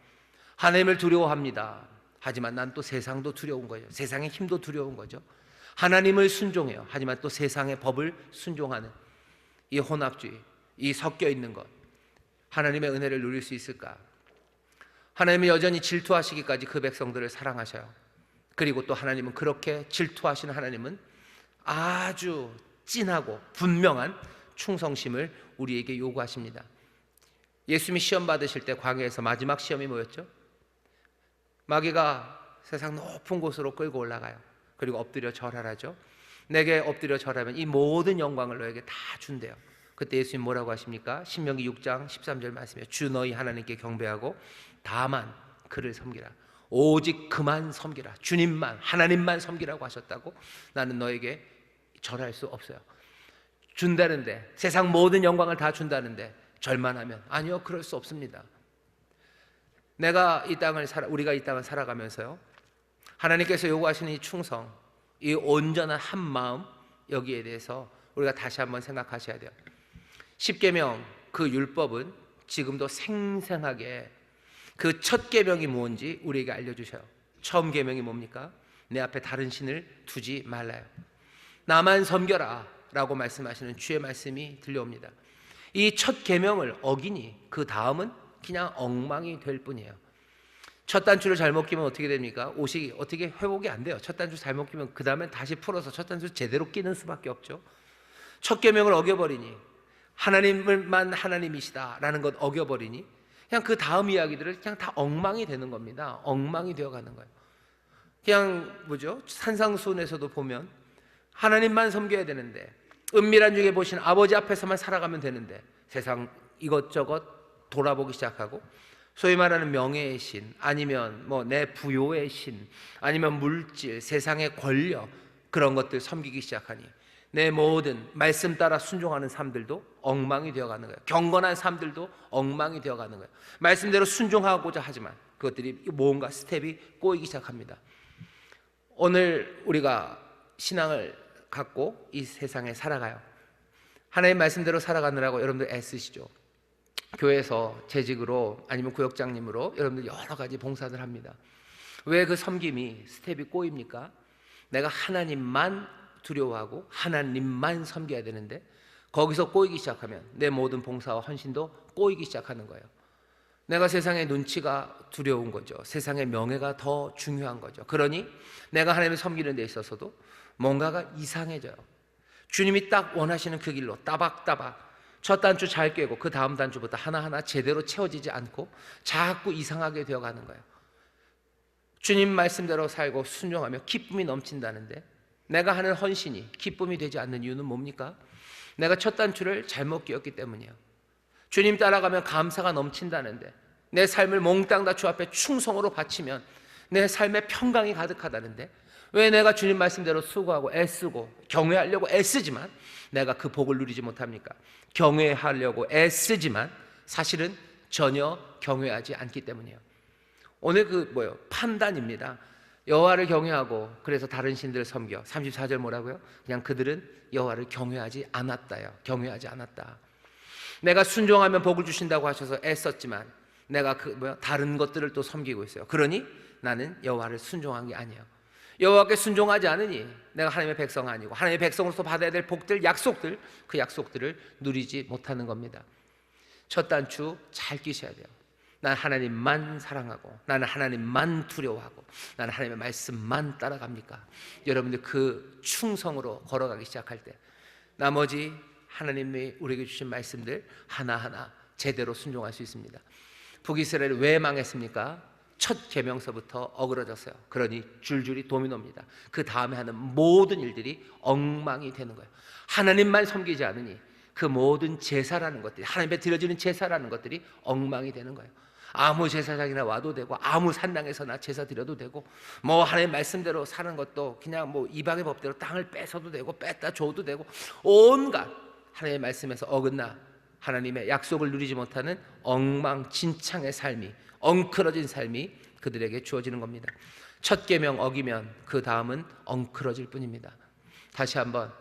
하나님을 두려워합니다. 하지만 난 또 세상도 두려운 거예요. 세상의 힘도 두려운 거죠. 하나님을 순종해요. 하지만 또 세상의 법을 순종하는 이 혼합주의, 이 섞여 있는 것, 하나님의 은혜를 누릴 수 있을까? 하나님은 여전히 질투하시기까지 그 백성들을 사랑하셔요. 그리고 또 하나님은 그렇게 질투하시는 하나님은 아주 진하고 분명한 충성심을 우리에게 요구하십니다. 예수님이 시험 받으실 때 광야에서 마지막 시험이 뭐였죠? 마귀가 세상 높은 곳으로 끌고 올라가요. 그리고 엎드려 절하라죠. 내게 엎드려 절하면 이 모든 영광을 너에게 다 준대요. 그때 예수님 뭐라고 하십니까? 신명기 6장 13절 말씀이에요. 주 너희 하나님께 경배하고 다만 그를 섬기라. 오직 그만 섬기라. 주님만, 하나님만 섬기라고 하셨다고? 나는 너에게 절할 수 없어요. 준다는데, 세상 모든 영광을 다 준다는데 절만 하면 아니요, 그럴 수 없습니다. 우리가 이 땅을 살아가면서요, 하나님께서 요구하시는 이 충성, 이 온전한 한 마음, 여기에 대해서 우리가 다시 한번 생각하셔야 돼요. 십계명, 그 율법은 지금도 생생하게 그 첫 계명이 뭔지 우리에게 알려주셔요. 처음 계명이 뭡니까? 내 앞에 다른 신을 두지 말라요. 나만 섬겨라 라고 말씀하시는 주의 말씀이 들려옵니다. 이 첫 계명을 어기니 그 다음은 그냥 엉망이 될 뿐이에요. 첫 단추를 잘못 끼면 어떻게 됩니까? 옷이 어떻게 회복이 안 돼요. 첫 단추 잘못 끼면 그 다음에 다시 풀어서 첫 단추 제대로 끼는 수밖에 없죠. 첫 계명을 어겨버리니, 하나님만 하나님이시다라는 것 어겨버리니 그냥 그 다음 이야기들을 그냥 다 엉망이 되는 겁니다. 엉망이 되어가는 거예요. 그냥 산상수훈에서도 보면 하나님만 섬겨야 되는데, 은밀한 중에 보신 아버지 앞에서만 살아가면 되는데 세상 이것저것 돌아보기 시작하고, 소위 말하는 명예의 신, 아니면 내 부요의 신, 아니면 물질, 세상의 권력, 그런 것들 섬기기 시작하니 내 모든 말씀 따라 순종하는 삶들도 엉망이 되어가는 거예요. 경건한 삶들도 엉망이 되어가는 거예요. 말씀대로 순종하고자 하지만 그것들이 뭔가 스텝이 꼬이기 시작합니다. 오늘 우리가 신앙을 갖고 이 세상에 살아가요. 하나님 말씀대로 살아가느라고 여러분들 애쓰시죠. 교회에서 재직으로 아니면 구역장님으로 여러분들 여러 가지 봉사를 합니다. 왜 그 섬김이 스텝이 꼬입니까? 내가 하나님만 두려워하고 하나님만 섬겨야 되는데 거기서 꼬이기 시작하면 내 모든 봉사와 헌신도 꼬이기 시작하는 거예요. 내가 세상의 눈치가 두려운 거죠. 세상의 명예가 더 중요한 거죠. 그러니 내가 하나님을 섬기는 데 있어서도 뭔가가 이상해져요. 주님이 딱 원하시는 그 길로 따박따박 첫 단추 잘 꿰고 그 다음 단추부터 하나하나 제대로 채워지지 않고 자꾸 이상하게 되어가는 거예요. 주님 말씀대로 살고 순종하며 기쁨이 넘친다는데 내가 하는 헌신이 기쁨이 되지 않는 이유는 뭡니까? 내가 첫 단추를 잘못 끼웠기 때문이에요. 주님 따라가면 감사가 넘친다는데 내 삶을 몽땅 다 주 앞에 충성으로 바치면 내 삶에 평강이 가득하다는데 왜 내가 주님 말씀대로 수고하고 애쓰고 경외하려고 애쓰지만 내가 그 복을 누리지 못합니까? 경외하려고 애쓰지만 사실은 전혀 경외하지 않기 때문이에요. 오늘 판단입니다. 여호와를 경외하고 그래서 다른 신들을 섬겨. 34절 뭐라고요? 그냥 그들은 여호와를 경외하지 않았다요. 경외하지 않았다. 내가 순종하면 복을 주신다고 하셔서 애썼지만 내가 다른 것들을 또 섬기고 있어요. 그러니 나는 여호와를 순종한 게 아니에요. 여호와께 순종하지 않으니 내가 하나님의 백성 아니고 하나님의 백성으로서 받아야 될 복들, 약속들, 그 약속들을 누리지 못하는 겁니다. 첫 단추 잘 끼셔야 돼요. 난 하나님만 사랑하고 나는 하나님만 두려워하고 나는 하나님의 말씀만 따라갑니까? 여러분들 그 충성으로 걸어가기 시작할 때 나머지 하나님이 우리에게 주신 말씀들 하나하나 제대로 순종할 수 있습니다. 북이스라엘이 왜 망했습니까? 첫 계명서부터 어그러졌어요. 그러니 줄줄이 도미노입니다. 그 다음에 하는 모든 일들이 엉망이 되는 거예요. 하나님만 섬기지 않으니 그 모든 제사라는 것들이, 하나님께 드려지는 제사라는 것들이 엉망이 되는 거예요. 아무 제사장이나 와도 되고 아무 산당에서나 제사 드려도 되고 뭐 하나님 말씀대로 사는 것도 그냥 뭐 이방의 법대로 땅을 뺏어도 되고 뺐다 줘도 되고 온갖 하나님의 말씀에서 어긋나 하나님의 약속을 누리지 못하는 엉망진창의 삶이, 엉클어진 삶이 그들에게 주어지는 겁니다. 첫 계명 어기면 그 다음은 엉클어질 뿐입니다. 다시 한번,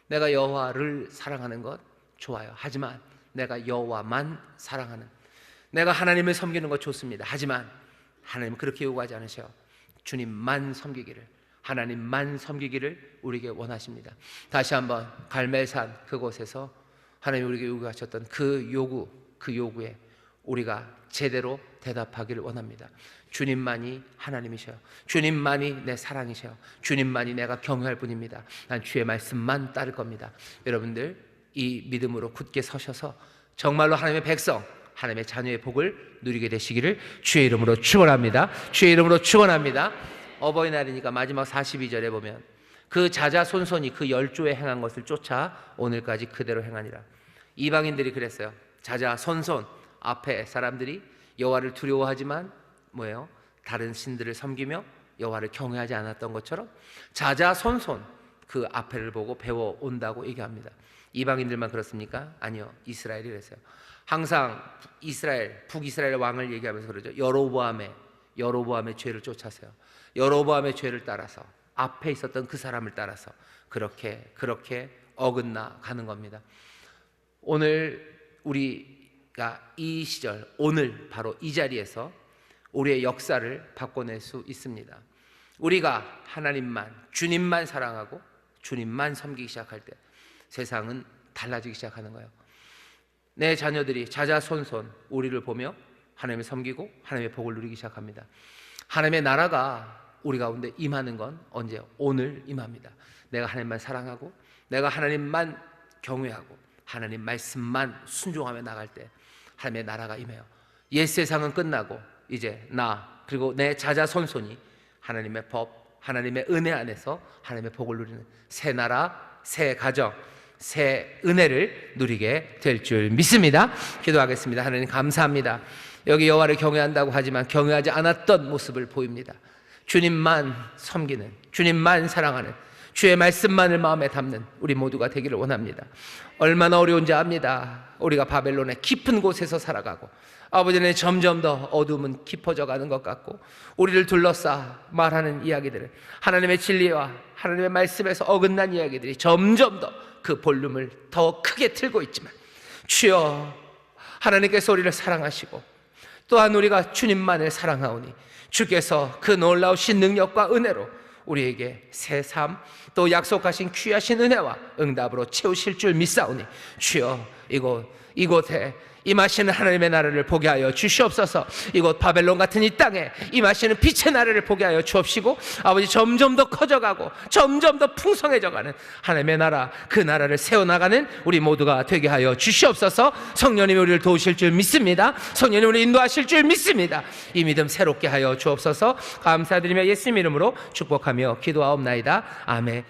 내가 여호와를 사랑하는 것 좋아요. 하지만 내가 여호와만 사랑하는, 내가 하나님을 섬기는 것 좋습니다. 하지만 하나님은 그렇게 요구하지 않으셔요. 주님만 섬기기를, 하나님만 섬기기를 우리에게 원하십니다. 다시 한번 갈멜산 그곳에서 하나님이 우리에게 요구하셨던 그 요구에 우리가 제대로 대답하기를 원합니다. 주님만이 하나님이셔요. 주님만이 내 사랑이셔요. 주님만이 내가 경외할 분입니다. 난 주의 말씀만 따를 겁니다. 여러분들 이 믿음으로 굳게 서셔서 정말로 하나님의 백성, 하나님의 자녀의 복을 누리게 되시기를 주의 이름으로 축원합니다. 주의 이름으로 축원합니다. 어버이날이니까 마지막 42절에 보면 그 자자손손이 그 열조에 행한 것을 쫓아 오늘까지 그대로 행하니라. 이방인들이 그랬어요. 자자손손, 앞에 사람들이 여호와를 두려워하지만 뭐예요? 다른 신들을 섬기며 여호와를 경외하지 않았던 것처럼 자자손손 그 앞에를 보고 배워온다고 얘기합니다. 이방인들만 그렇습니까? 아니요, 이스라엘이 그랬어요. 항상 북이스라엘 왕을 얘기하면서 그러죠. 여로보암의 죄를 쫓아서요. 여로보암의 죄를 따라서, 앞에 있었던 그 사람을 따라서 그렇게 어긋나 가는 겁니다. 오늘 우리가 이 시절, 오늘 바로 이 자리에서 우리의 역사를 바꿔낼 수 있습니다. 우리가 하나님만, 주님만 사랑하고 주님만 섬기기 시작할 때 세상은 달라지기 시작하는 거예요. 내 자녀들이 자자손손 우리를 보며 하나님을 섬기고 하나님의 복을 누리기 시작합니다. 하나님의 나라가 우리 가운데 임하는 건 언제요? 오늘 임합니다. 내가 하나님만 사랑하고 내가 하나님만 경외하고 하나님 말씀만 순종하며 나갈 때 하나님의 나라가 임해요. 옛 세상은 끝나고 이제 나 그리고 내 자자손손이 하나님의 법, 하나님의 은혜 안에서 하나님의 복을 누리는 새 나라, 새 가정, 새 은혜를 누리게 될 줄 믿습니다. 기도하겠습니다. 하나님 감사합니다. 여기 여호와를 경외한다고 하지만 경외하지 않았던 모습을 보입니다. 주님만 섬기는, 주님만 사랑하는, 주의 말씀만을 마음에 담는 우리 모두가 되기를 원합니다. 얼마나 어려운지 압니다. 우리가 바벨론의 깊은 곳에서 살아가고 아버지는 점점 더 어둠은 깊어져 가는 것 같고 우리를 둘러싸 말하는 이야기들을, 하나님의 진리와 하나님의 말씀에서 어긋난 이야기들이 점점 더 그 볼륨을 더 크게 틀고 있지만 주여, 하나님께서 우리를 사랑하시고 또한 우리가 주님만을 사랑하오니 주께서 그 놀라우신 능력과 은혜로 우리에게 새 삶, 또 약속하신 귀하신 은혜와 응답으로 채우실 줄 믿사오니 주여, 이곳에 임하시는 하나님의 나라를 보게 하여 주시옵소서. 이곳 바벨론 같은 이 땅에 임하시는 빛의 나라를 보게 하여 주옵시고 아버지, 점점 더 커져가고 점점 더 풍성해져가는 하나님의 나라, 그 나라를 세워나가는 우리 모두가 되게 하여 주시옵소서. 성령님이 우리를 도우실 줄 믿습니다. 성령님이 우리를 인도하실 줄 믿습니다. 이 믿음 새롭게 하여 주옵소서. 감사드리며 예수님 이름으로 축복하며 기도하옵나이다. 아멘.